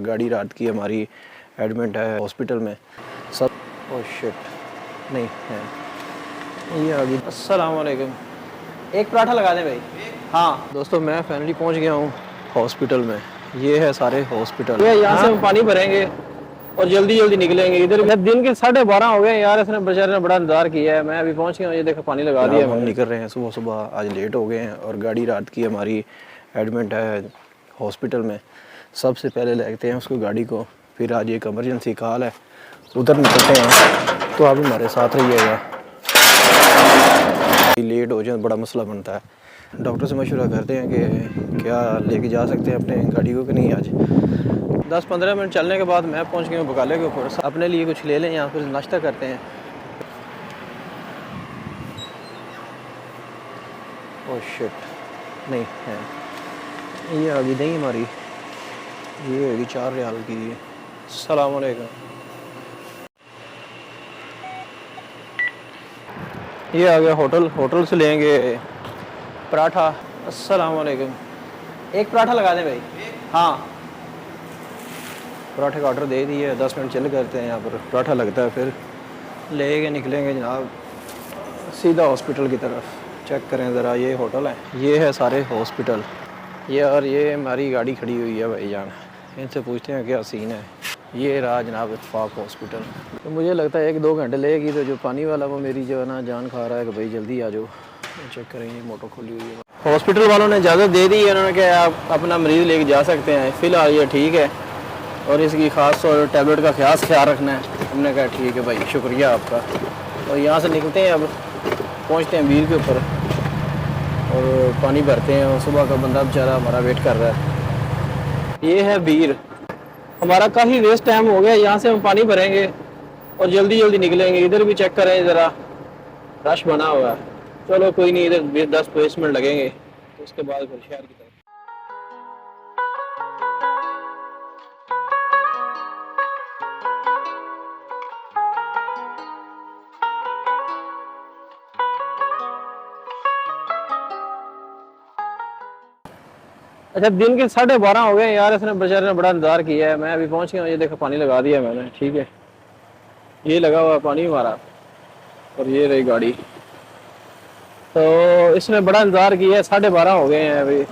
गाड़ी रात की हमारी एडमिट है हॉस्पिटल में सब। ओह शिट नहीं है ये अभी। अस्सलाम वालेकुम, एक पराठा लगा दें भाई। हाँ दोस्तों, मैं फाइनली पहुंच गया हूँ हॉस्पिटल में। ये है सारे हॉस्पिटल। यहाँ से हम पानी भरेंगे और जल्दी जल्दी निकलेंगे। इधर दिन के 12:30 हो गए यार, इसने बेचारे ने बड़ा इंतजार किया है। मैं अभी पहुंच गया हूँ, ये देखो पानी लगा दिया। हम निकल रहे हैं सुबह सुबह, आज लेट हो गए हैं और गाड़ी रात की हमारी एडमिट है हॉस्पिटल में। सबसे पहले लेते हैं उसको गाड़ी को, फिर आज एक इमरजेंसी कॉल है, उधर निकलते हैं। तो आप हमारे साथ रहिएगा, लेट हो जाए बड़ा मसला बनता है। डॉक्टर से मशवरा करते हैं कि क्या लेके जा सकते हैं अपने गाड़ी को कि नहीं। आज 10-15 मिनट चलने के बाद मैं पहुंच गया हूँ बकाले के ऊपर। अपने लिए कुछ ले लें, यहाँ पर नाश्ता करते हैं। ओह शिट नहीं है ये आगे नहीं हमारी, ये होगी 4 रियाल की। अस्सलाम वालेकुम, ये आ गया होटल से लेंगे पराठा। अस्सलाम वालेकुम, एक पराठा लगा दें भाई। हाँ पराठे का ऑर्डर दे दिए, 10 मिनट चल करते हैं। यहाँ पर पराठा लगता है, फिर लेके निकलेंगे जनाब सीधा हॉस्पिटल की तरफ। चेक करें ज़रा, ये होटल है, ये है सारे हॉस्पिटल। ये और ये हमारी गाड़ी खड़ी हुई है भाईजान, इनसे पूछते हैं क्या सीन है। ये रहा जनाब इत्तफाक हॉस्पिटल। तो मुझे लगता है 1-2 घंटे लगेगी। तो जो पानी वाला वो मेरी जो है ना जान खा रहा है कि भाई जल्दी आ जाओ। चेक करें, ये मोटर खुली हुई है। हॉस्पिटल वालों ने इजाज़त दे दी है, उन्होंने कहा आप अपना मरीज़ लेके जा सकते हैं। फ़िलहाल ये ठीक है और इसकी ख़ास तौर टैबलेट का ख्याल रखना है। हमने कहा ठीक है भाई, शुक्रिया आपका। और यहाँ से निकलते हैं, अब पहुँचते हैं बीर के ऊपर और पानी भरते हैं। और सुबह का बंदा बेचारा हमारा वेट कर रहा है। ये है बीर, हमारा काफ़ी वेस्ट टाइम हो गया। यहाँ से हम पानी भरेंगे और जल्दी जल्दी निकलेंगे। इधर भी चेक करें ज़रा, रश बना हुआ है। चलो कोई नहीं, इधर 10-20 मिनट लगेंगे, तो उसके बाद फिर शहर की तरफ। अच्छा, दिन के 12:30 हो गए यार, इसने बेचारे ने बड़ा इंतजार किया है। मैं अभी पहुंच गया हूँ, ये देखो पानी लगा दिया मैंने। ठीक है, ये लगा हुआ पानी हमारा और ये रही गाड़ी। तो इसने बड़ा इंतजार किया है, 12:30 हो गए हैं अभी।